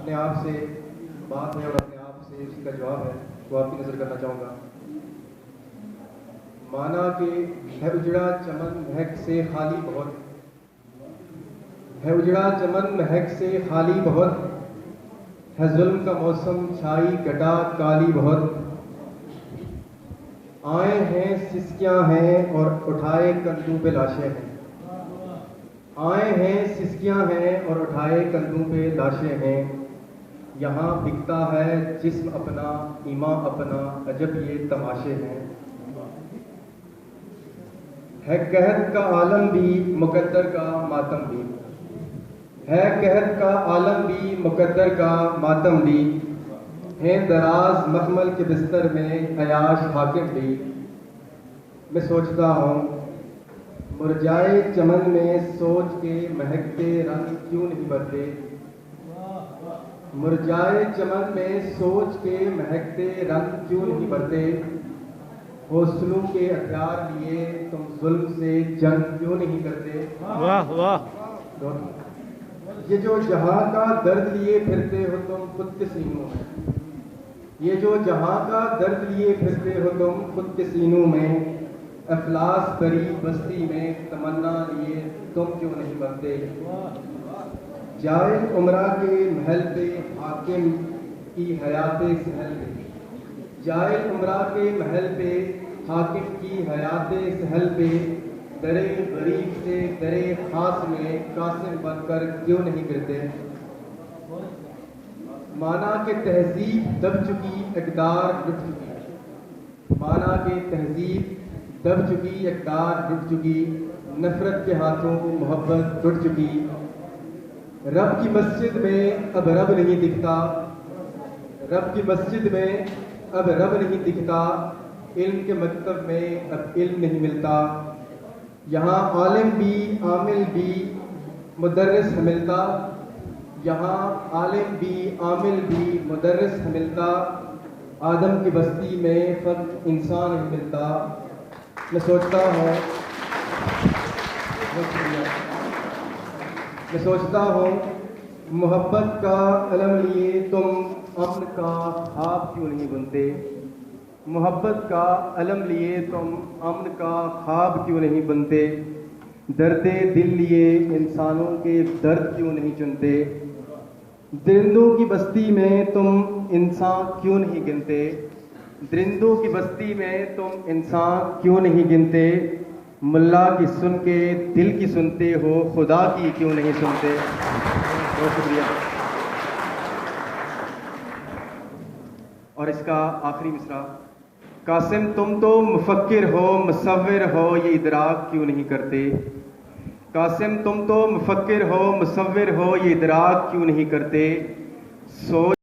اپنے آپ سے بات ہے اور اپنے آپ سے اسی کا جواب ہے تو آپ کی نظر کرنا چاہوں گا. مانا کہ ہے اجڑا چمن مہک سے خالی بہت، ہے اجڑا چمن مہک سے خالی بہت، ہے ظلم کا موسم چھائی گٹا کالی بہت. آئے ہیں سسکیاں ہیں اور اٹھائے کندھوں پہ لاشیں ہیں، آئے ہیں سسکیاں ہیں اور اٹھائے کندھوں پہ لاشیں ہیں. یہاں بکتا ہے جسم اپنا ایماں اپنا عجب یہ تماشے ہیں. ہے قحط کا عالم بھی مقدر کا ماتم بھی، ہے قحط کا عالم بھی مقدر کا ماتم بھی. ہے دراز مخمل کے بستر میں عیاش حاکم بھی. میں سوچتا ہوں مرجائے چمن میں سوچ کے مہکتے رنگ کیوں نہیں بھرتے، مرجائے چمن میں سوچ کے مہکتے رنگ کیوں نہیں بھرتے. حوصلوں کے ہتھیار لیے تم ظلم سے جنگ کیوں نہیں کرتے. واہ واہ. یہ جو جہاں کا درد لیے پھرتے ہو تم خود کے سینوں میں، یہ جو جہاں کا درد لیے پھرتے ہو تم خود کے سینوں میں، افلاس بری بستی میں تمنا لیے تم کیوں نہیں بنتے. جائل عمرہ کے محل پہ حاکم کی حیات سہل پہ، جائل عمرہ کے محل پہ حاکم کی حیات سہل پہ، درے غریب سے درے خاص میں قاسم بن کر کیوں نہیں گرتے. مانا کہ تہذیب دب چکی اقدار لٹ چکی، مانا کہ تہذیب دب چکی اقدار لٹ چکی، نفرت کے ہاتھوں محبت ٹوٹ چکی. رب کی مسجد میں اب رب نہیں دکھتا، رب کی مسجد میں اب رب نہیں دکھتا، علم کے مکتب میں اب علم نہیں ملتا. یہاں عالم بھی عامل بھی مدرس ہے ملتا، یہاں عالم بھی عامل بھی مدرس ہے ملتا. آدم کی بستی میں فقط انسان ہی ملتا. میں سوچتا ہوں محبت کا علم لیے تم امن کا خواب کیوں نہیں بنتے، محبت کا علم لیے تم امن کا خواب کیوں نہیں بنتے. درد دل لیے انسانوں کے درد کیوں نہیں چنتے. درندوں کی بستی میں تم انسان کیوں نہیں گنتے، درندوں کی بستی میں تم انسان کیوں نہیں گنتے. ملا کی سن کے دل کی سنتے ہو، خدا کی کیوں نہیں سنتے. بہت شکریہ. اور اس کا آخری مصرع، قاسم تم تو مفکر ہو مصور ہو یہ ادراک کیوں نہیں کرتے، قاسم تم تو مفکر ہو مصور ہو یہ ادراک کیوں نہیں کرتے. سوچ